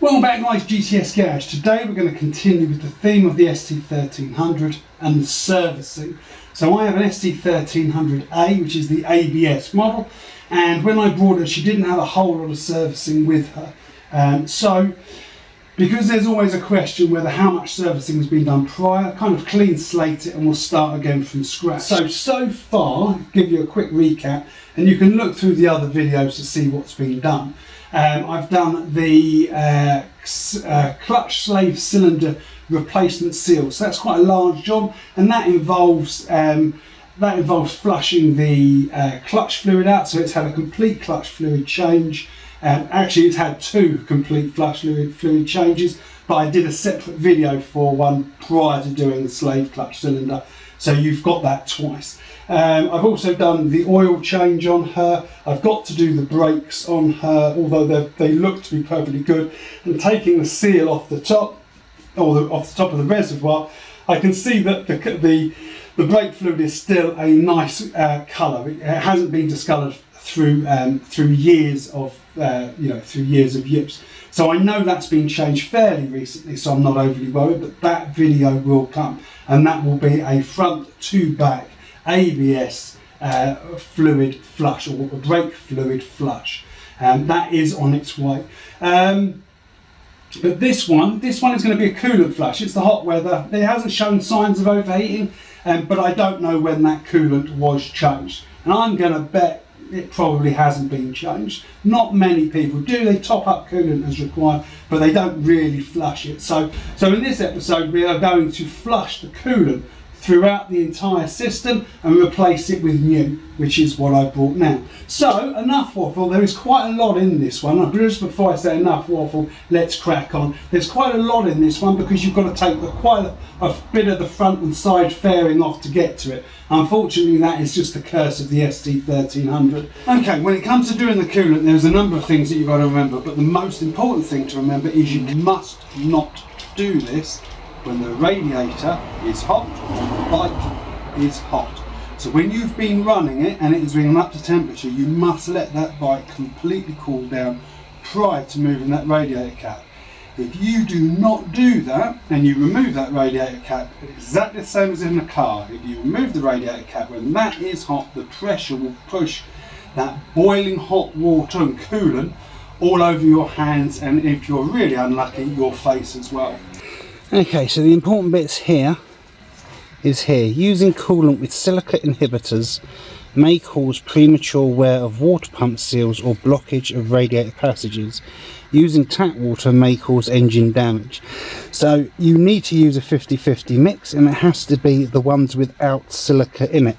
Welcome back guys, GTS Garage. Today we're going to continue with the theme of the ST1300 and the servicing. So I have an ST1300A, which is the ABS model, and when I brought her she didn't have a whole lot of servicing with her. So because there's always a question whether how much servicing has been done prior, kind of clean slate it and we'll start again from scratch. So far, I'll give you a quick recap and you can look through the other videos to see what's been done. I've done the clutch slave cylinder replacement seal, so that's quite a large job, and that involves flushing the clutch fluid out. So it's had a complete clutch fluid change. Actually, it's had two complete clutch fluid changes, but I did a separate video for one prior to doing the slave clutch cylinder, so you've got that twice. I've also done the oil change on her. I've got to do the brakes on her, although they look to be perfectly good. And taking the seal off the top, or off the top of the reservoir, I can see that the brake fluid is still a nice colour. It hasn't been discoloured through years of use. So I know that's been changed fairly recently, so I'm not overly worried. But that video will come, and that will be a front to back ABS fluid flush, or brake fluid flush, and that is on its way. But this one is going to be a coolant flush. It's the hot weather. It hasn't shown signs of overheating, but I don't know when that coolant was changed, and I'm going to bet it probably hasn't been changed. Not many people do. They top up coolant as required, but they don't really flush it. So in this episode we are going to flush the coolant throughout the entire system and replace it with new, which is what I brought now. So enough waffle. There is quite a lot in this one. Just before I say enough waffle, let's crack on. There's quite a lot in this one because you've got to take quite a bit of the front and side fairing off to get to it. Unfortunately, that is just the curse of the ST1300. Okay, when it comes to doing the coolant, there's a number of things that you've got to remember, but the most important thing to remember is you must not do this when the radiator is hot or the bike is hot. So when you've been running it and it is been up to temperature, you must let that bike completely cool down prior to moving that radiator cap. If you do not do that and you remove that radiator cap, it's exactly the same as in a car. If you remove the radiator cap when that is hot, the pressure will push that boiling hot water and coolant all over your hands, and if you're really unlucky, your face as well. Okay, so the important bits here is here. Using coolant with silica inhibitors may cause premature wear of water pump seals or blockage of radiator passages. Using tap water may cause engine damage. So you need to use a 50-50 mix, and it has to be the ones without silica in it.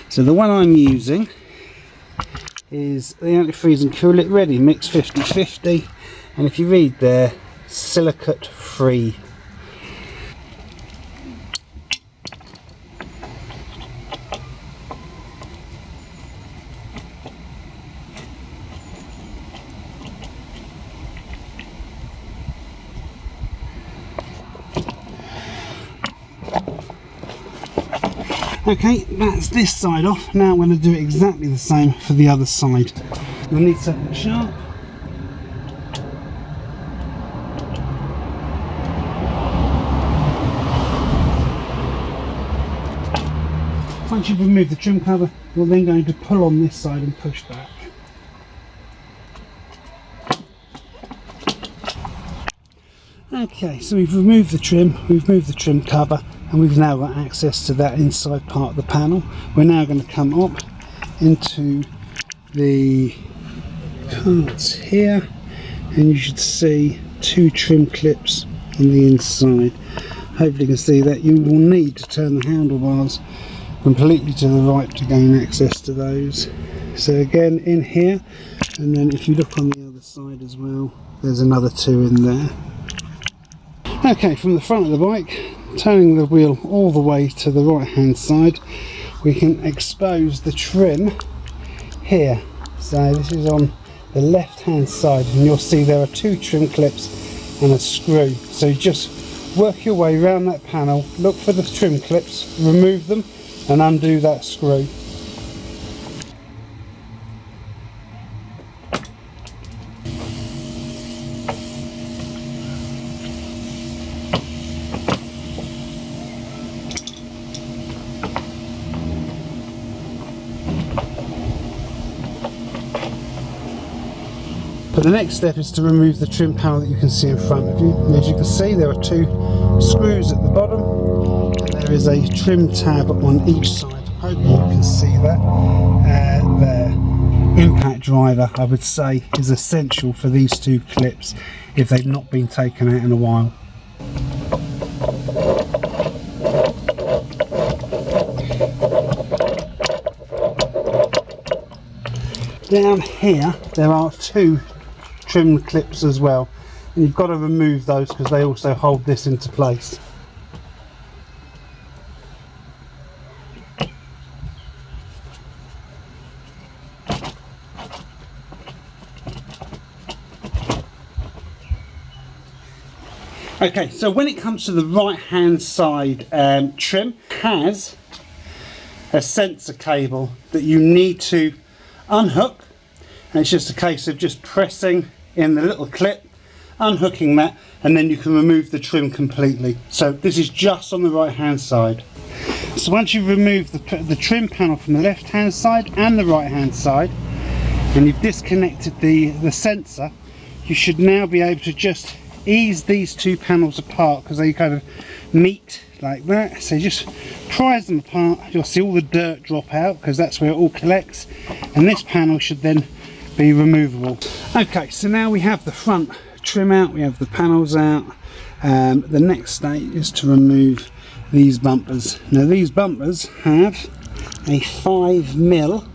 So the one I'm using is the antifreeze and Coolant Ready Mix 50-50, and if you read there, silicate free. Okay, that's this side off. Now I'm going to do exactly the same for the other side. I need something sharp. Once you've removed the trim cover, you're then going to pull on this side and push back. Okay, so we've removed the trim cover, and we've now got access to that inside part of the panel. We're now going to come up into the parts here, and you should see two trim clips on the inside. Hopefully you can see that. You will need to turn the handlebars completely to the right to gain access to those. So again, in here, and then if you look on the other side as well, there's another two in there. Okay, from the front of the bike, turning the wheel all the way to the right hand side, we can expose the trim here. So this is on the left hand side, and you'll see there are two trim clips and a screw. So just work your way around that panel, look for the trim clips, remove them and undo that screw. But the next step is to remove the trim panel that you can see in front of you. And as you can see, there are 2 screws at the bottom, and there is a trim tab on each side. I hope you can see that there. Impact driver, I would say, is essential for these 2 clips if they've not been taken out in a while. Down here there are 2 trim clips as well, and you've got to remove those because they also hold this into place. Okay, so when it comes to the right hand side trim, has a sensor cable that you need to unhook, and it's just a case of just pressing in the little clip, unhooking that, and then you can remove the trim completely. So this is just on the right hand side. So once you've removed the trim panel from the left hand side and the right hand side, and you've disconnected the sensor, you should now be able to just ease these 2 panels apart because they kind of meet like that. So you just prise them apart, you'll see all the dirt drop out because that's where it all collects, and this panel should then be removable. Okay, so now we have the front trim out, we have the panels out. The next stage is to remove these bumpers. Now these bumpers have a 5mm,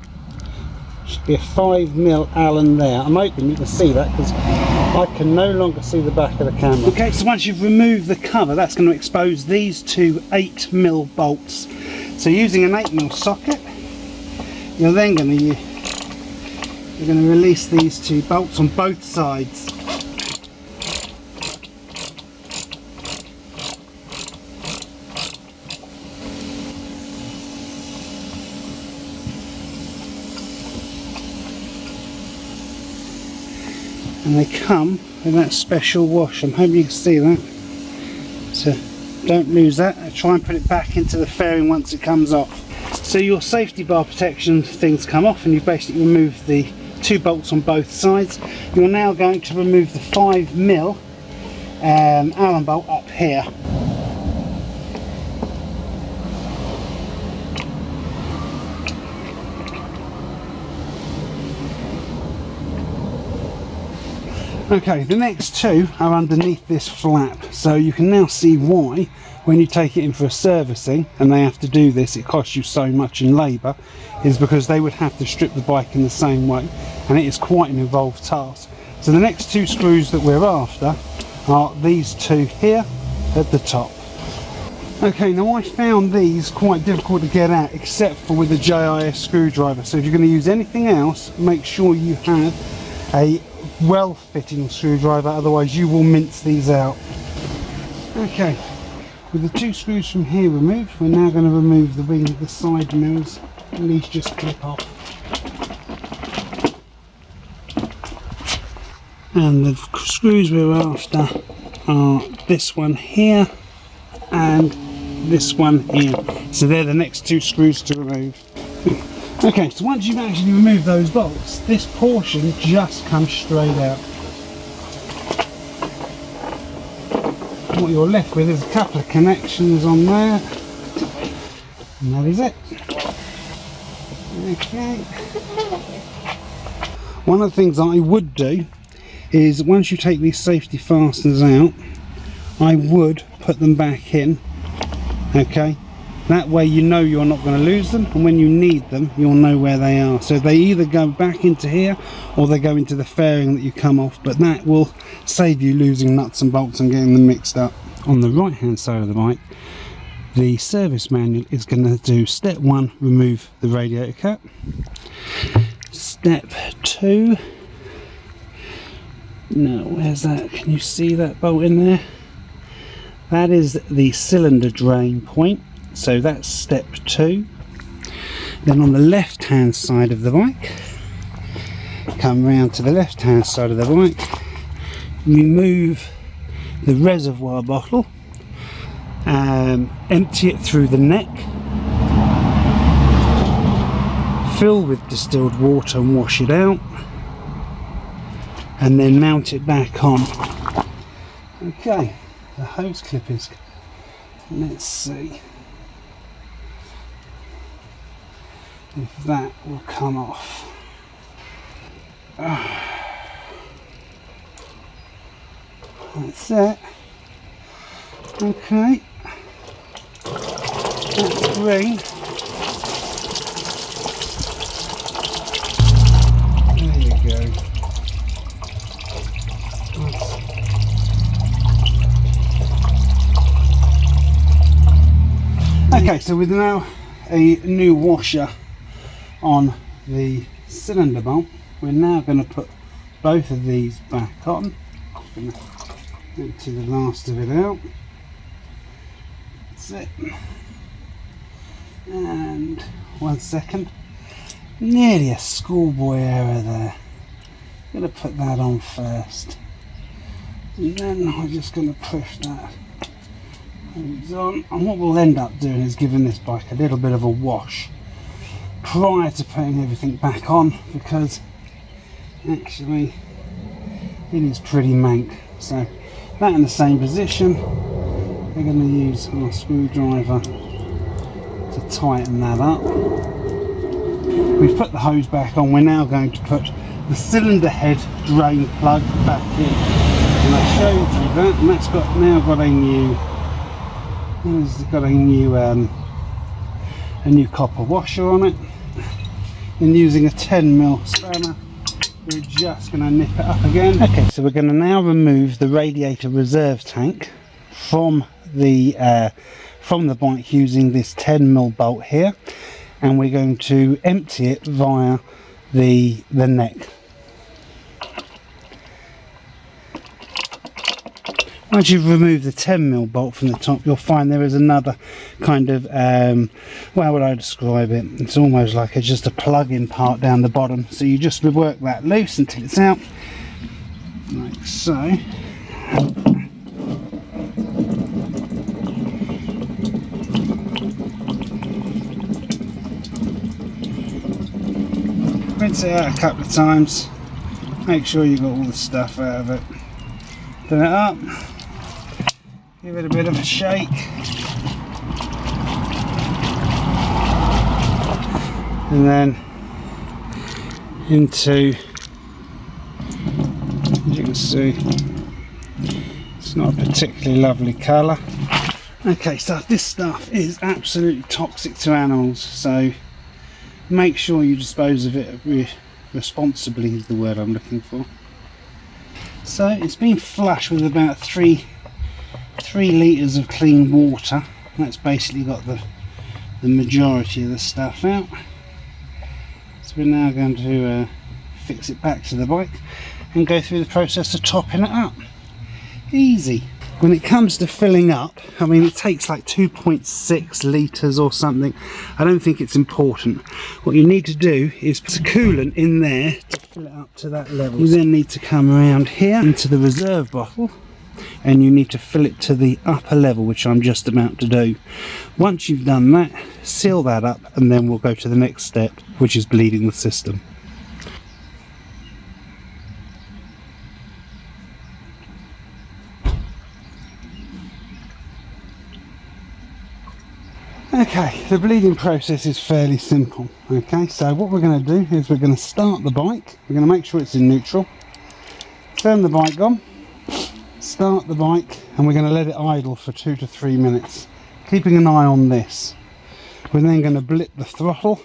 should be a 5mm Allen there. I'm hoping you can see that because I can no longer see the back of the camera. Okay, so once you've removed the cover, that's going to expose these 2 8mm bolts. So using an 8mm socket, you're then going to release these 2 bolts on both sides. And they come with that special wash. I'm hoping you can see that. So don't lose that. I try and put it back into the fairing once it comes off. So your safety bar protection things come off, and you've basically removed the 2 bolts on both sides. You're now going to remove the 5mm Allen bolt up here. Okay, the next 2 are underneath this flap, so you can now see why when you take it in for a servicing, and they have to do this, it costs you so much in labour, is because they would have to strip the bike in the same way, and it is quite an involved task. So the next 2 screws that we're after are these 2 here at the top. Okay, now I found these quite difficult to get out except for with a JIS screwdriver, so if you're going to use anything else, make sure you have a well-fitting screwdriver, otherwise you will mince these out. Okay, with the 2 screws from here removed, we're now going to remove the side mirrors, and these just clip off. And the screws we're after are this one here and this one here. So they're the next 2 screws to remove. Okay, so once you've actually removed those bolts, this portion just comes straight out. And what you're left with is a couple of connections on there, and that is it. Okay. One of the things I would do is once you take these safety fasteners out, I would put them back in. Okay. That way you know you're not going to lose them, and when you need them you'll know where they are. So they either go back into here or they go into the fairing that you come off, but that will save you losing nuts and bolts and getting them mixed up. On the right hand side of the bike, the service manual is going to do step 1, remove the radiator cap. Step 2, no, where's that? Can you see that bolt in there? That is the cylinder drain point. So that's step 2. Then on the left hand side of the bike, come round to the left hand side of the bike, remove the reservoir bottle, empty it through the neck, fill with distilled water and wash it out, and then mount it back on. Okay, the hose clip is, let's see if that will come off. That's it. Okay, that's green. There you go. Okay, so with now a new washer on the cylinder bolt, we're now going to put both of these back on. I'm going to empty the last of it out. That's it. And 1 second. Nearly a schoolboy error there. I'm going to put that on first. And then I'm just going to push that hose on. And what we'll end up doing is giving this bike a little bit of a wash prior to putting everything back on, because actually it is pretty mank. So that in the same position, we're going to use our screwdriver to tighten that up. We've put the hose back on. We're now going to put the cylinder head drain plug back in, and I showed you that, and that's now got a new copper washer on it. And using a 10mm spanner, we're just going to nip it up again. Okay, so we're going to now remove the radiator reserve tank from the bike using this 10mm bolt here, and we're going to empty it via the neck. Once you've removed the 10mm bolt from the top, you'll find there is another kind of, how would I describe it? It's almost like just a plug-in part down the bottom. So you just work that loose until it's out, like so. Rinse it out a couple of times. Make sure you got all the stuff out of it. Put it up. Give it a bit of a shake, and then into, as you can see, it's not a particularly lovely colour. Okay, so this stuff is absolutely toxic to animals, so make sure you dispose of it responsibly is the word I'm looking for. So it's been flushed with about 3 litres of clean water. That's basically got the majority of the stuff out. So we're now going to fix it back to the bike and go through the process of topping it up. Easy. When it comes to filling up, I mean, it takes like 2.6 litres or something. I don't think it's important. What you need to do is put a coolant in there to fill it up to that level. You then need to come around here into the reserve bottle, and you need to fill it to the upper level, which I'm just about to do. Once you've done that, seal that up, and then we'll go to the next step, which is bleeding the system. Okay, the bleeding process is fairly simple. Okay, so what we're going to do is we're going to start the bike. We're going to make sure it's in neutral. Turn the bike on. Start the bike, and we're going to let it idle for 2 to 3 minutes, keeping an eye on this. We're then going to blip the throttle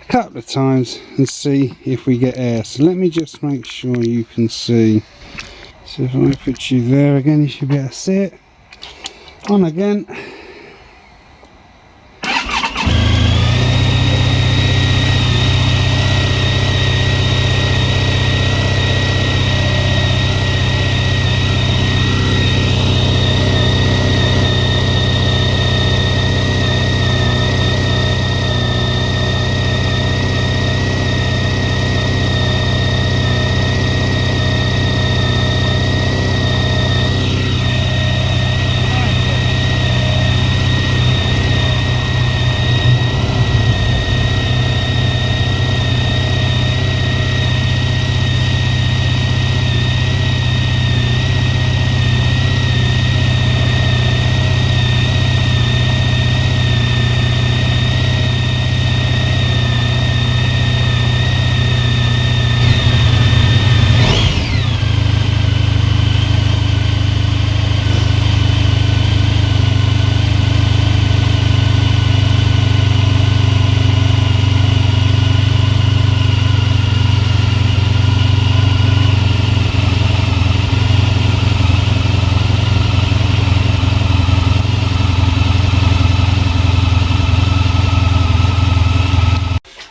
a couple of times and see if we get air. So let me just make sure you can see. So if I put you there again, you should be able to see it. On again.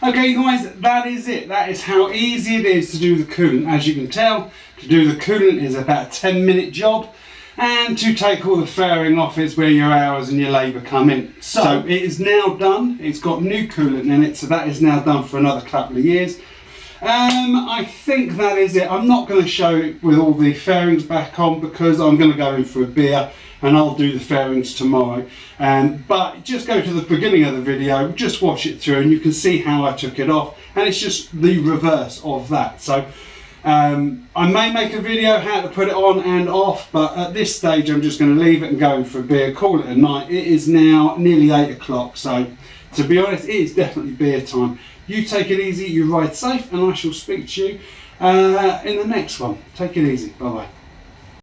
Okay guys, that is it. That is how easy it is to do the coolant. As you can tell, to do the coolant is about a 10-minute job, and to take all the fairing off is where your hours and your labour come in. So it is now done. It's got new coolant in it, so that is now done for another couple of years. I think that is it. I'm not going to show it with all the fairings back on because I'm going to go in for a beer and I'll do the fairings tomorrow. But just go to the beginning of the video, just watch it through and you can see how I took it off, and it's just the reverse of that. So I may make a video how to put it on and off, but at this stage I'm just going to leave it and go in for a beer, call it a night. It is now nearly 8 o'clock, so to be honest, it is definitely beer time. You take it easy, you ride safe, and I shall speak to you in the next one. Take it easy. Bye bye.